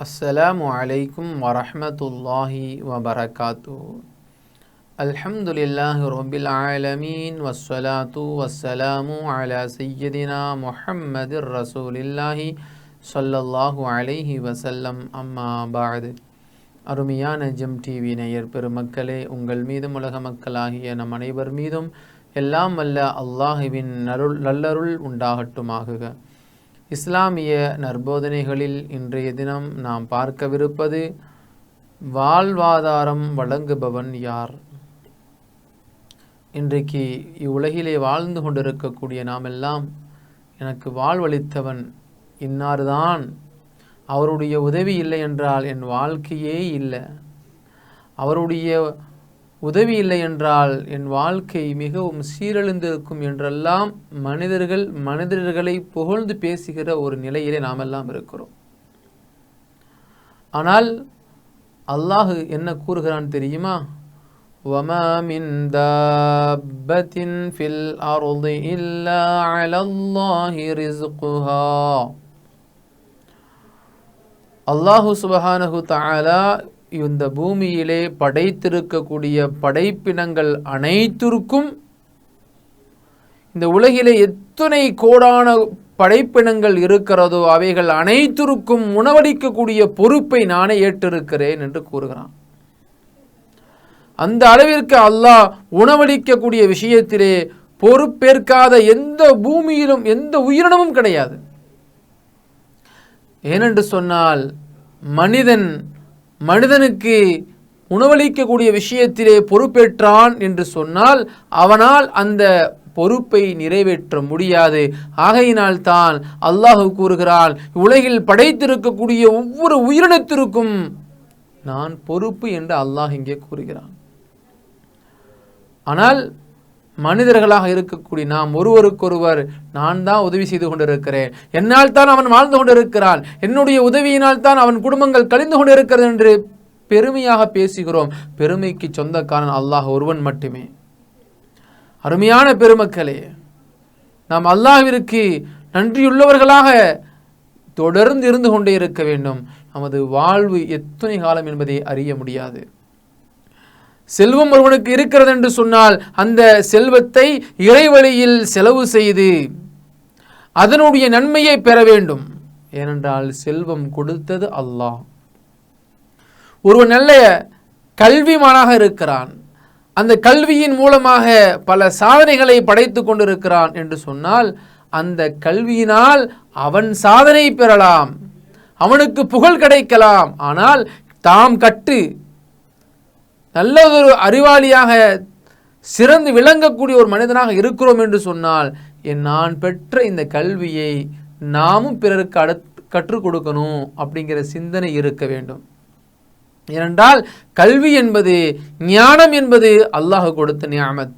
அஸ்ஸலாமு அலைக்கும் வரஹ்மத்துல்லாஹி வபரகாத்துஹு. அல்ஹம்துலில்லாஹி ரப்பில் ஆலமீன் வஸ்ஸலாத்து வஸ்ஸலாமு அலா சய்யிதினா முஹம்மதிர் ரசூலில்லாஹி ஸல்லல்லாஹு அலைஹி வஸல்லம். அம்மா பஅது. அருமையான ஜெம் டிவி நேயர் பெருமக்களே, உங்கள் மீதும் உலக மக்களாகிய நம் அனைவர் மீதும் எல்லாம் வல்ல அல்லாஹுவின் நல்லருள் உண்டாகட்டுமாகுக. இஸ்லாமிய நற்போதனைகளில் இன்றைய தினம் நாம் பார்க்கவிருப்பது, வாழ்வாதாரம் வழங்குபவன் யார்? இன்றைக்கு இவ்வுலகிலே வாழ்ந்து கொண்டிருக்கக்கூடிய நாம் எல்லாம், எனக்கு வாழ்வளித்தவன் இன்னார்தான், அவருடைய உதவி இல்லை என்றால் என் வாழ்க்கையே இல்லை, அவருடைய உதவி இல்லை என்றால் என் வாழ்க்கை மிகவும் சீரழிந்திருக்கும் என்றெல்லாம் மனிதர்களை புகழ்ந்து பேசுகிற ஒரு நிலையிலே நாம் எல்லாம் இருக்கிறோம். ஆனால் அல்லாஹ் என்ன கூறுகிறான் தெரியுமா? வமா மின் தாப்பத்தின் ஃபில் அர்தி இல்லா அலல்லாஹி ரிஸ்குஹா. அல்லாஹு சுப்ஹானஹு தஆலா இந்த பூமியிலே படைத்திருக்கக்கூடிய படைப்பினங்கள் அனைத்திற்கும், இந்த உலகிலே எத்தனை கோடான படைப்பினங்கள் இருக்கிறதோ அவைகள் அனைத்திற்கும் உணவளிக்கக்கூடிய பொறுப்பை நானே ஏற்றிருக்கிறேன் என்று கூறுகிறான். அந்த அளவிற்கு அல்லாஹ் உணவளிக்கக்கூடிய விஷயத்திலே பொறுப்பேற்காத எந்த பூமியிலும் எந்த உயிரினமும் கிடையாது. ஏனென்று சொன்னால், மனிதனுக்கு உணவளிக்கக்கூடிய விஷயத்திலே பொறுப்பேற்றான் என்று சொன்னால் அவனால் அந்த பொறுப்பை நிறைவேற்ற முடியாது. ஆகையினால் தான் அல்லாஹ் கூறுகிறான், உலகில் படைத்திருக்கக்கூடிய ஒவ்வொரு உயிரினத்திற்கும் நான் பொறுப்பு என்று அல்லாஹ் இங்கே கூறுகிறான். ஆனால் மனிதர்களாக இருக்கக்கூடிய நாம் ஒருவருக்கொருவர், நான் தான் உதவி செய்து கொண்டிருக்கிறேன், என்னால் தான் அவன் வாழ்ந்து கொண்டிருக்கிறான், என்னுடைய உதவியினால் தான் அவன் குடும்பங்கள் கழிந்து கொண்டிருக்கிறது என்று பெருமையாக பேசுகிறோம். பெருமைக்கு சொந்தக்காரன் அல்லாஹ் ஒருவன் மட்டுமே. அருமையான பெருமக்களே, நாம் அல்லாஹ்விற்கு நன்றியுள்ளவர்களாக தொடர்ந்து இருந்து கொண்டே இருக்க வேண்டும். நமது வாழ்வு எத்தனை காலம் என்பதை அறிய முடியாது. செல்வம் ஒருவனுக்கு இருக்கிறது என்று சொன்னால் அந்த செல்வத்தை இறைவழியில் செலவு செய்து அதனுடைய நன்மையை பெற வேண்டும். ஏனென்றால் செல்வம் கொடுத்தது அல்லாஹ். ஒருவன் நல்ல கல்விமானாக இருக்கிறான், அந்த கல்வியின் மூலமாக பல சாதனைகளை படைத்து கொண்டிருக்கிறான் என்று சொன்னால், அந்த கல்வியினால் அவன் சாதனை பெறலாம், அவனுக்கு புகழ் கிடைக்கலாம். ஆனால் தாம் கற்று நல்ல ஒரு அறிவாளியாக சிறந்து விளங்கக்கூடிய ஒரு மனிதனாக இருக்கிறோம் என்று சொன்னால், நான் பெற்ற இந்த கல்வியை நாமும் பிறருக்கு கற்றுக் கொடுக்கணும் அப்படிங்கிற சிந்தனை இருக்க வேண்டும். ஏனென்றால் கல்வி என்பது, ஞானம் என்பது அல்லாஹ் கொடுத்த நியாமத்.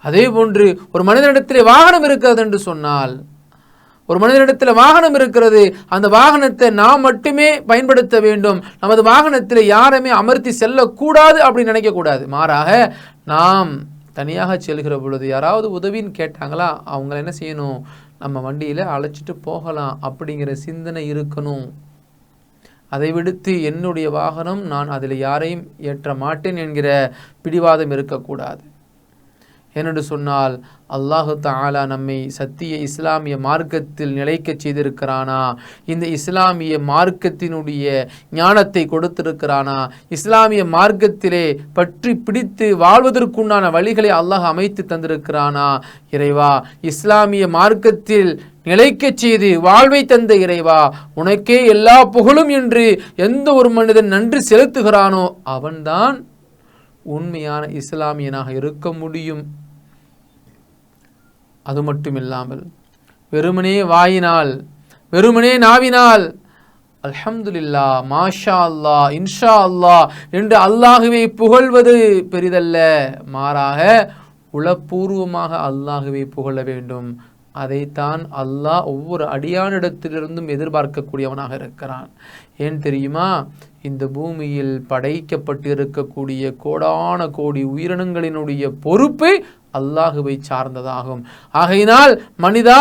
அதே போன்று ஒரு மனிதனிடத்திலே வாகனம் இருக்கிறது என்று சொன்னால், ஒரு மனிதனிடத்தில் வாகனம் இருக்கிறது, அந்த வாகனத்தை நாம் மட்டுமே பயன்படுத்த வேண்டும், நமது வாகனத்தில் யாருமே அமர்த்தி செல்லக்கூடாது அப்படின்னு நினைக்கக்கூடாது. மாறாக நாம் தனியாக செல்கிற பொழுது யாராவது உதவின்னு கேட்டாங்களா, அவங்கள என்ன செய்யணும், நம்ம வண்டியில் அழைச்சிட்டு போகலாம் அப்படிங்கிற சிந்தனை இருக்கணும். அதை விடுத்து என்னுடைய வாகனம், நான் அதில் யாரையும் ஏற்ற மாட்டேன் என்கிற பிடிவாதம் இருக்கக்கூடாது. ஏனென்று சொன்னால், அல்லாஹு தஆலா நம்மை சத்திய இஸ்லாமிய மார்க்கத்தில் நிலைக்க செய்திருக்கிறானா, இந்த இஸ்லாமிய மார்க்கத்தினுடைய ஞானத்தை கொடுத்திருக்கிறானா, இஸ்லாமிய மார்க்கத்திலே பற்றி பிடித்து வாழ்வதற்குண்டான வழிகளை அல்லாஹ் அமைத்து தந்திருக்கிறானா? இறைவா, இஸ்லாமிய மார்க்கத்தில் நிலைக்க செய்து வாழ்வை தந்த இறைவா, உனக்கே எல்லா புகழும் என்று எந்த ஒரு மனிதன் நன்றி செலுத்துகிறானோ அவன்தான் உண்மையான இஸ்லாமியனாக இருக்க முடியும். அது மட்டுமில்லாமல் வெறுமனே வாயினால், வெறுமனே நாவினால் அல்ஹம்துலில்லாஹ், மாஷா அல்லாஹ், இன்ஷா அல்லாஹ் என்று அல்லாஹுவை புகழ்வது பெரிதல்ல. மாறாக உளப்பூர்வமாக அல்லாஹுவை புகழ வேண்டும். அதைத்தான் அல்லாஹ் ஒவ்வொரு அடியானிடத்திலிருந்தும் எதிர்பார்க்கக்கூடியவனாக இருக்கிறான். ஏன் தெரியுமா? இந்த பூமியில் படைக்கப்பட்டிருக்கக்கூடிய கோடான கோடி உயிரினங்களினுடைய பொறுப்பை அல்லாஹுவை சார்ந்ததாகும். ஆகையினால் மனிதா,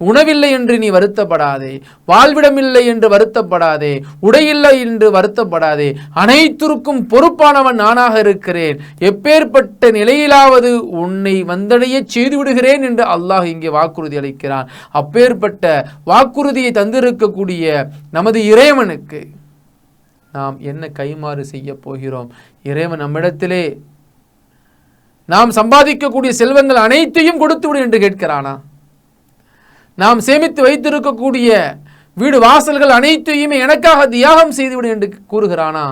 உணவில்லை என்று நீ வருத்தப்படாதே, வாழ்விடமில்லை என்று வருத்தப்படாதே, உடையில்லை என்று வருத்தப்படாதே, அனைத்திற்கும் பொறுப்பானவன் நானாக இருக்கிறேன், எப்பேற்பட்ட நிலையிலாவது உன்னை வந்தடைய செய்து விடுகிறேன் என்று அல்லாஹ் இங்கே வாக்குறுதி அளிக்கிறான். அப்பேற்பட்ட வாக்குறுதியை தந்திருக்கக்கூடிய நமது இறைவனுக்கு நாம் என்ன கைமாறு செய்ய போகிறோம்? இறைவன் நம்மிடத்திலே நாம் சம்பாதிக்கக்கூடிய செல்வங்கள் அனைத்தையும் கொடுத்து விடு என்று கேட்கிறானா? நாம் சேமித்து வைத்திருக்கக்கூடிய வீடு வாசல்கள் அனைத்தையுமே எனக்காக தியாகம் செய்துவிடு என்று கூறுகிறானா?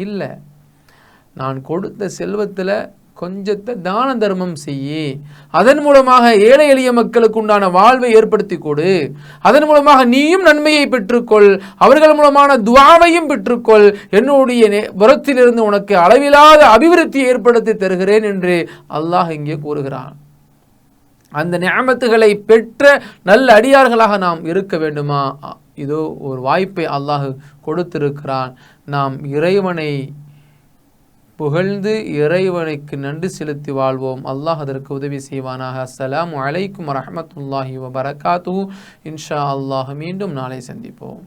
இல்லை. நான் கொடுத்த செல்வத்தில் கொஞ்சத்தை தான தர்மம் செய்யி, அதன் மூலமாக ஏழை எளிய மக்களுக்கு உண்டான வாழ்வை ஏற்படுத்தி கொடு, அதன் மூலமாக நீயும் நன்மையை பெற்றுக்கொள், அவர்கள் மூலமான துஆவையும் பெற்றுக்கொள், என்னுடைய புறத்திலிருந்து உனக்கு அளவிலாத அபிவிருத்தி ஏற்படுத்தி தருகிறேன் என்று அல்லாஹ் இங்கே கூறுகிறான். அந்த நிஅமத்துகளை பெற்ற நல்ல அடியார்களாக நாம் இருக்க வேண்டுமா? இதோ ஒரு வாய்ப்பை அல்லாஹ் கொடுத்திருக்கிறான். நாம் இறைவனை புகழ்ந்து இறைவனுக்கு நன்றி செலுத்தி வாழ்வோம். அல்லாஹ் அதற்கு உதவி செய்வானாக. அஸ்ஸலாமு அலைக்கும் வரஹ்மத்துல்லாஹி வபரகாத்துஹு. இன்ஷா அல்லாஹ் மீண்டும் நாளை சந்திப்போம்.